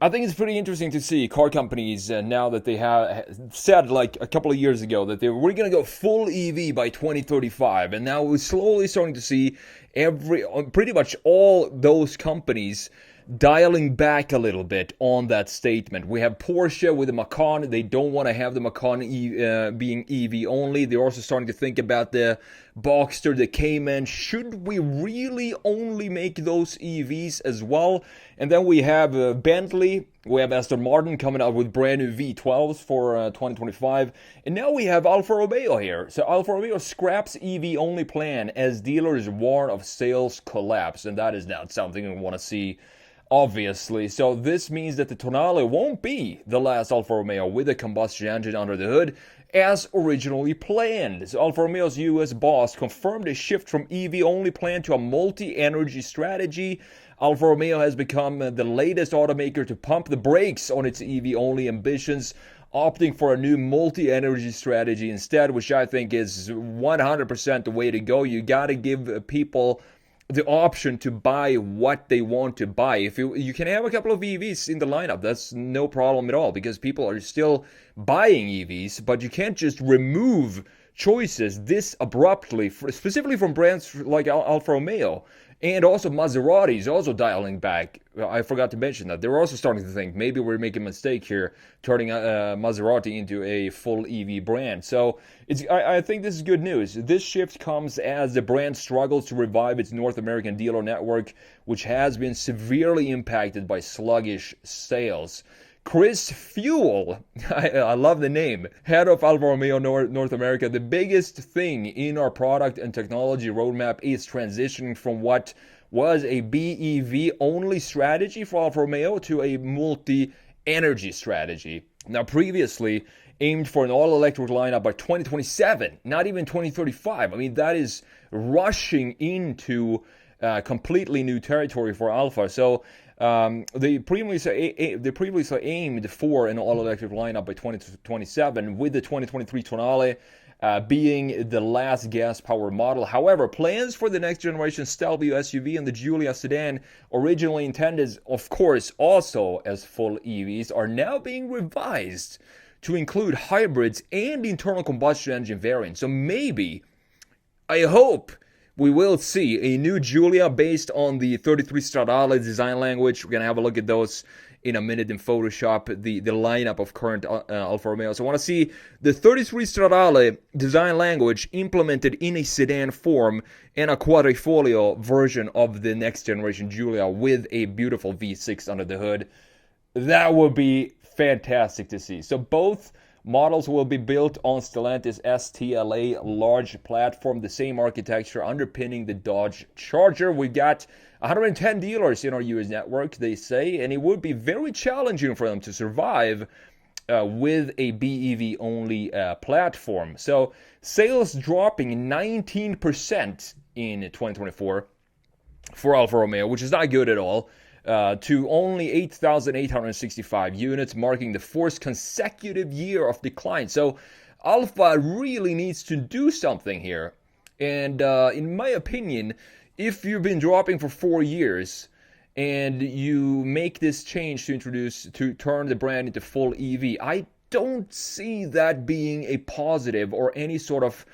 I think it's pretty interesting to see car companies now that they have said like a couple of years ago that we're going to go full EV by 2035, and now we're slowly starting to see pretty much all those companies dialing back a little bit on that statement. We have Porsche with the Macan. They don't want to have the Macan being EV only. They're also starting to think about the Boxster, the Cayman. Should we really only make those EVs as well? And then we have Bentley. We have Aston Martin coming out with brand new V12s for 2025. And now we have Alfa Romeo here. So Alfa Romeo scraps EV only plan as dealers warn of sales collapse. And that is not something we want to see, obviously. So this means that the Tonale won't be the last Alfa Romeo with a combustion engine under the hood as originally planned. So Alfa Romeo's US boss confirmed a shift from EV only plan to a multi-energy strategy. Alfa Romeo has become the latest automaker to pump the brakes on its EV only ambitions, opting for a new multi-energy strategy instead, which I think is 100% the way to go. You got to give people the option to buy what they want to buy. If you can have a couple of EVs in the lineup, that's no problem at all, because people are still buying EVs, but you can't just remove choices this abruptly, specifically from brands like Alfa Romeo. And also Maserati is also dialing back. I forgot to mention that. They're also starting to think maybe we're making a mistake here, turning Maserati into a full EV brand. So I think this is good news. This shift comes as the brand struggles to revive its North American dealer network, which has been severely impacted by sluggish sales. Chris Fuel, I love the name, head of Alfa Romeo North America. The biggest thing in our product and technology roadmap is transitioning from what was a BEV only strategy for Alfa Romeo to a multi-energy strategy. Now, previously aimed for an all-electric lineup by 2027, not even 2035. I mean, that is rushing into completely new territory for Alfa. So they previously aimed for an all-electric lineup by 2027, with the 2023 Tonale being the last gas-powered model. However, plans for the next generation Stelvio SUV and the Giulia sedan, originally intended, of course, also as full EVs, are now being revised to include hybrids and internal combustion engine variants. So maybe, I hope, we will see a new Giulia based on the 33 Stradale design language. We're going to have a look at those in a minute in Photoshop, the lineup of current Alfa Romeo. So I want to see the 33 Stradale design language implemented in a sedan form and a quadrifoglio version of the next generation Giulia with a beautiful V6 under the hood. That would be fantastic to see. So both models will be built on Stellantis STLA large platform, the same architecture underpinning the Dodge Charger. We've got 110 dealers in our US network, they say, and it would be very challenging for them to survive with a BEV only platform. So sales dropping 19% in 2024 for Alfa Romeo, which is not good at all. To only 8,865 units, marking the fourth consecutive year of decline. So Alfa really needs to do something here. And in my opinion, if you've been dropping for 4 years and you make this change to turn the brand into full EV, I don't see that being a positive or any sort of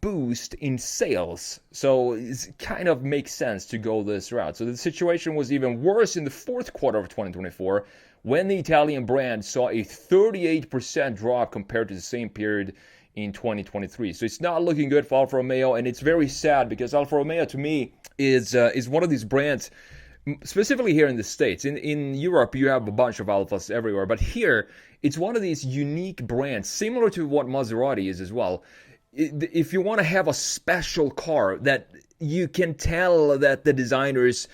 boost in sales. So it kind of makes sense to go this route. So the situation was even worse in the fourth quarter of 2024, when the Italian brand saw a 38% drop compared to the same period in 2023. So it's not looking good for Alfa Romeo, and it's very sad because Alfa Romeo to me is one of these brands, specifically here in the States. In Europe, you have a bunch of Alfas everywhere, but here, it's one of these unique brands, similar to what Maserati is as well. If you want to have a special car that you can tell that the designers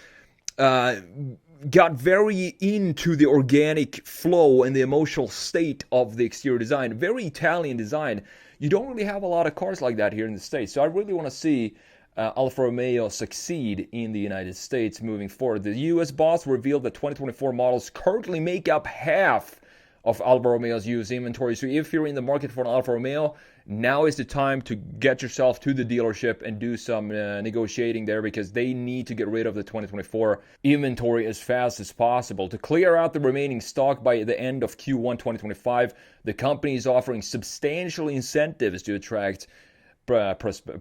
got very into the organic flow and the emotional state of the exterior design, very Italian design, you don't really have a lot of cars like that here in the States. So I really want to see Alfa Romeo succeed in the United States moving forward. The US boss revealed that 2024 models currently make up half of Alfa Romeo's used inventory. So if you're in the market for an Alfa Romeo, now is the time to get yourself to the dealership and do some negotiating there, because they need to get rid of the 2024 inventory as fast as possible. To clear out the remaining stock by the end of Q1 2025, the company is offering substantial incentives to attract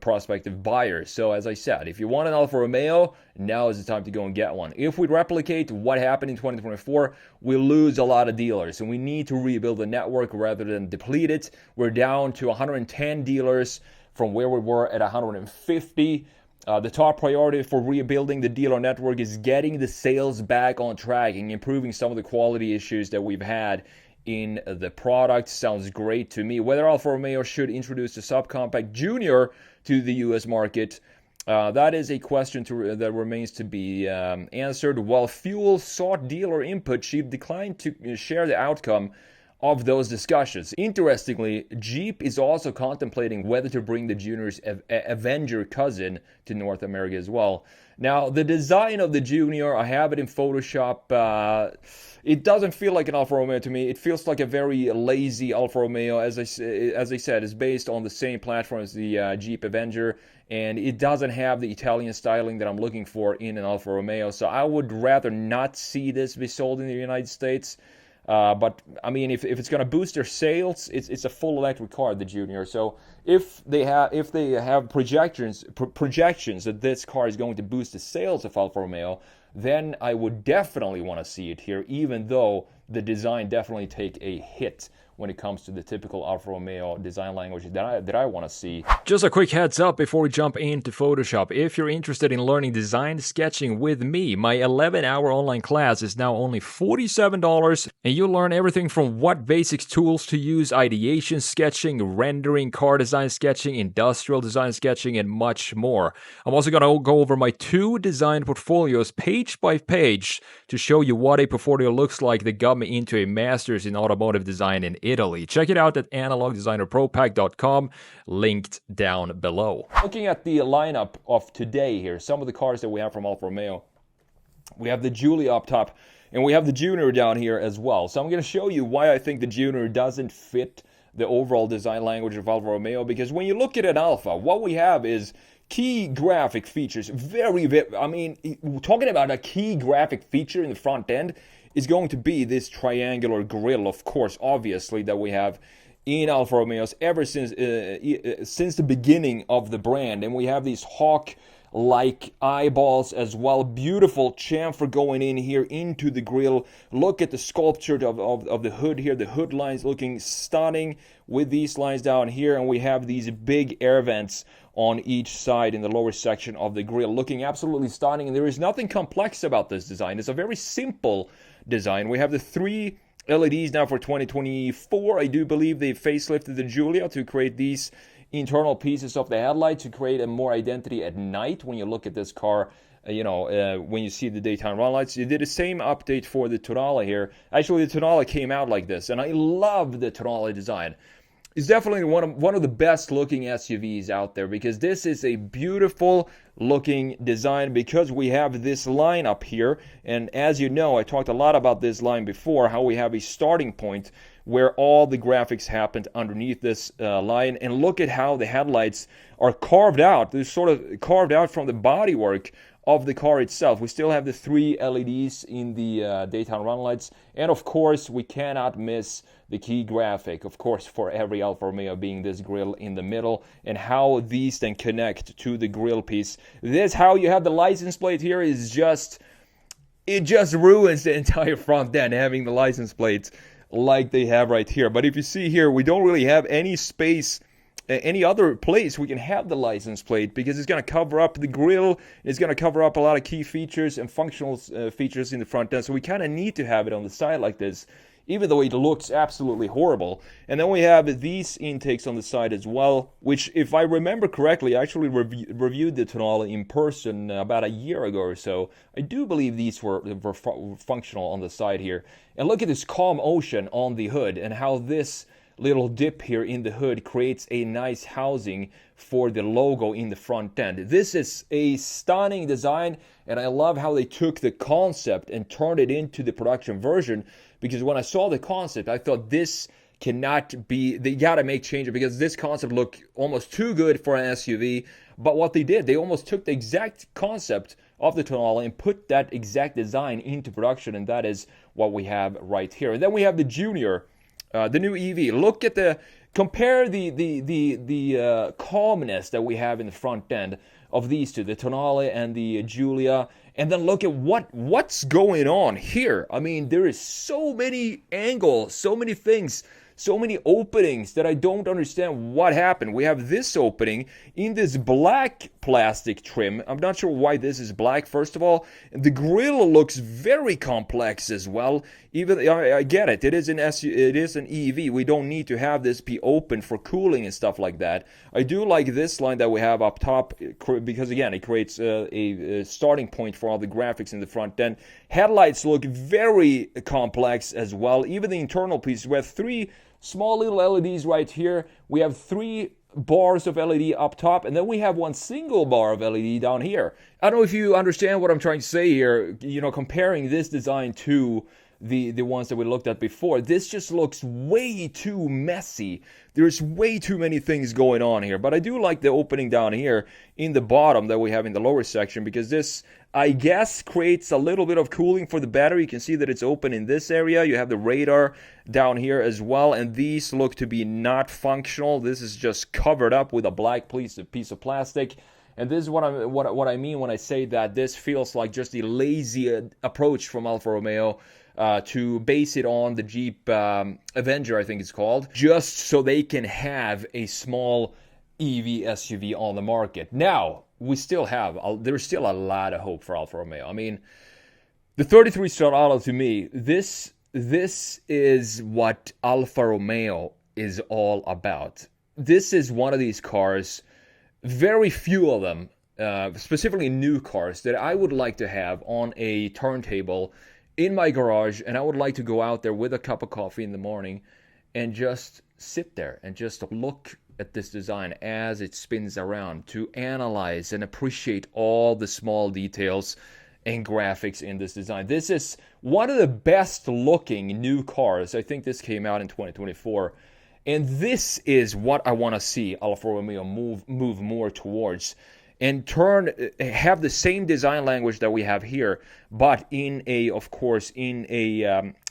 prospective buyers. So as I said, if you want an Alfa Romeo, now is the time to go and get one. If we replicate what happened in 2024, we lose a lot of dealers, and we need to rebuild the network rather than deplete it. We're down to 110 dealers from where we were at 150. The top priority for rebuilding the dealer network is getting the sales back on track and improving some of the quality issues that we've had in the product. Sounds great to me. Whether Alfa Romeo should introduce the subcompact Junior to the US market, that is a question that remains to be answered. While Fuel sought dealer input, she declined to share the outcome of those discussions. Interestingly, Jeep is also contemplating whether to bring the Junior's Avenger cousin to North America as well. Now, the design of the Junior, I have it in Photoshop. It doesn't feel like an Alfa Romeo to me. It feels like a very lazy Alfa Romeo. As I said, it's based on the same platform as the Jeep Avenger, and it doesn't have the Italian styling that I'm looking for in an Alfa Romeo. So I would rather not see this be sold in the United States. But I mean, if it's going to boost their sales, it's a full electric car, the Junior. So if they have projections that this car is going to boost the sales of Alfa Romeo, then I would definitely want to see it here, even though the design definitely take a hit when it comes to the typical Alfa Romeo design language that I want to see. Just a quick heads up before we jump into Photoshop. If you're interested in learning design sketching with me, my 11-hour online class is now only $47, and you'll learn everything from what basics tools to use, ideation sketching, rendering, car design sketching, industrial design sketching, and much more. I'm also going to go over my 2 design portfolios page by page to show you what a portfolio looks like that got me into a master's in automotive design in Italy. Check it out at analogdesignerpropack.com, linked down below. Looking at the lineup of today here, some of the cars that we have from Alfa Romeo. We have the Giulia up top, and we have the Junior down here as well. So I'm going to show you why I think the Junior doesn't fit the overall design language of Alfa Romeo, because when you look at an Alfa, what we have is key graphic features. I mean, talking about a key graphic feature in the front end is going to be this triangular grille, of course, obviously, that we have in Alfa Romeos ever since the beginning of the brand. And we have these hawk-like eyeballs as well. Beautiful chamfer going in here into the grille. Look at the sculpture of the hood here. The hood lines looking stunning with these lines down here. And we have these big air vents on each side in the lower section of the grille, looking absolutely stunning. And there is nothing complex about this design. It's a very simple design. We have the 3 LEDs now for 2024. I do believe they facelifted the Giulia to create these internal pieces of the headlight to create a more identity at night when you look at this car. When you see the daytime run lights. You did the same update for the Tonale here. Actually, the Tonale came out like this, and I love the Tonale design. It's definitely one of the best looking SUVs out there, because this is a beautiful looking design, because we have this line up here. And as you know, I talked a lot about this line before, how we have a starting point where all the graphics happened underneath this line. And look at how the headlights are carved out. They're sort of carved out from the bodywork of the car itself. We still have the 3 LEDs in the daytime run lights. And of course, we cannot miss the key graphic, of course, for every Alfa Romeo, being this grille in the middle, and how these then connect to the grille piece. This, how you have the license plate here, is it just ruins the entire front end, having the license plates like they have right here. But if you see here, we don't really have any space, any other place we can have the license plate, because it's going to cover up the grille. It's going to cover up a lot of key features and functional features in the front end. So we kind of need to have it on the side like this, even though it looks absolutely horrible. And then we have these intakes on the side as well, which, if I remember correctly, I actually reviewed the Tonale in person about a year ago or so. I do believe these were functional on the side here. And look at this calm ocean on the hood, and how this little dip here in the hood creates a nice housing for the logo in the front end. This is a stunning design, and I love how they took the concept and turned it into the production version, because when I saw the concept, I thought this cannot be, they gotta make changes because this concept looked almost too good for an SUV. But what they did, they almost took the exact concept of the Tonale and put that exact design into production, and that is what we have right here. And then we have the Junior, the new EV. Look at compare the calmness that we have in the front end of these two, the Tonale and the Giulia, and then look at what's going on here. I mean, there is so many angles, so many things, so many openings that I don't understand what happened. We have this opening in this black plastic trim. I'm not sure why this is black, first of all. The grille looks very complex as well. Even I get it. It is an EV. We don't need to have this be open for cooling and stuff like that. I do like this line that we have up top because, again, it creates a starting point for all the graphics in the front end. Headlights look very complex as well. Even the internal pieces, we have 3 small little LEDs right here. We have 3 bars of LED up top, and then we have 1 single bar of LED down here. I don't know if you understand what I'm trying to say here, comparing this design to the ones that we looked at before. This just looks way too messy. There's way too many things going on here, but I do like the opening down here in the bottom that we have in the lower section, because this, I guess, creates a little bit of cooling for the battery. You can see that it's open in this area. You have the radar down here as well, and these look to be not functional. This is just covered up with a black piece of plastic. And this is what I mean when I say that this feels like just a lazy approach from Alfa Romeo to base it on the Jeep Avenger, I think it's called, just so they can have a small EV SUV on the market. Now, there's still a lot of hope for Alfa Romeo. I mean, the 33 Stradale, to me, this is what Alfa Romeo is all about. This is one of these cars, very few of them, specifically new cars, that I would like to have on a turntable in my garage, and I would like to go out there with a cup of coffee in the morning and just sit there and just look at this design as it spins around, to analyze and appreciate all the small details and graphics in this design. This is one of the best looking new cars. I think this came out in 2024. And this is what I want to see Alfa Romeo move more towards, and have the same design language that we have here, but in a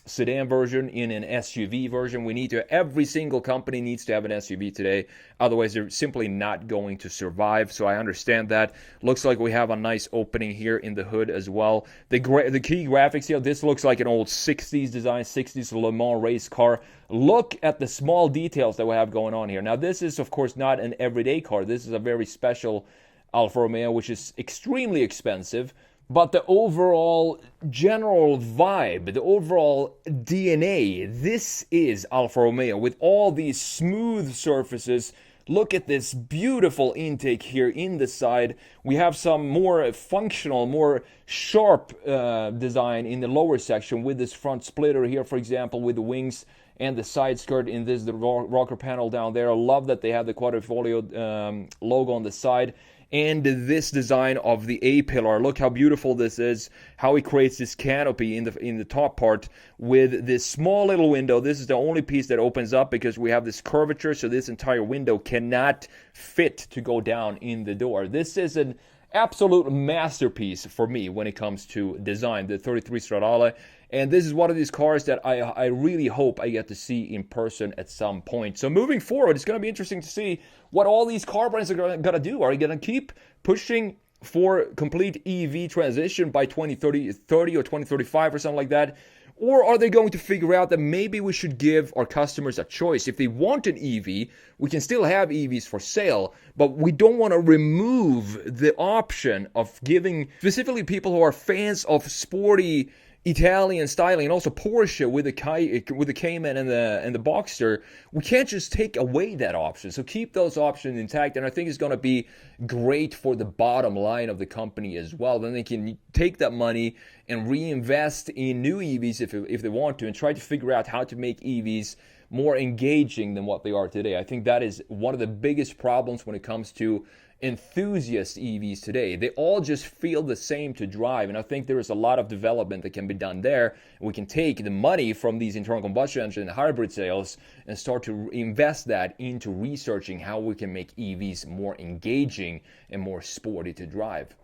sedan version, in an SUV version. Every single company needs to have an SUV today, otherwise they're simply not going to survive. So I understand that. Looks like we have a nice opening here in the hood as well. The key graphics here, this looks like an old 60s design, 60s Le Mans race car. Look at the small details that we have going on here. Now, this is, of course, not an everyday car. This is a very special Alfa Romeo, which is extremely expensive, but the overall general vibe, the overall DNA, this is Alfa Romeo with all these smooth surfaces. Look at this beautiful intake here in the side. We have some more functional, more sharp design in the lower section with this front splitter here, for example, with the wings and the side skirt in the rocker panel down there. I love that they have the Quadrifoglio logo on the side. And this design of the A-pillar, look how beautiful this is, how it creates this canopy in the top part with this small little window. This is the only piece that opens up because we have this curvature, so this entire window cannot fit to go down in the door. This is an absolute masterpiece for me when it comes to design, the 33 Stradale. And this is one of these cars that I really hope I get to see in person at some point. So moving forward, it's going to be interesting to see what all these car brands are going to do. Are they going to keep pushing for complete EV transition by 2030 or 2035 or something like that? Or are they going to figure out that maybe we should give our customers a choice? If they want an EV, we can still have EVs for sale, but we don't want to remove the option of giving specifically people who are fans of sporty Italian styling, and also Porsche with the Cayman and the Boxster. We can't just take away that option. So keep those options intact, and I think it's going to be great for the bottom line of the company as well. Then they can take that money and reinvest in new EVs if they want to, and try to figure out how to make EVs more engaging than what they are today. I think that is one of the biggest problems when it comes to enthusiast EVs today. They all just feel the same to drive, and I think there is a lot of development that can be done there. We can take the money from these internal combustion engine hybrid sales and start to invest that into researching how we can make EVs more engaging and more sporty to drive.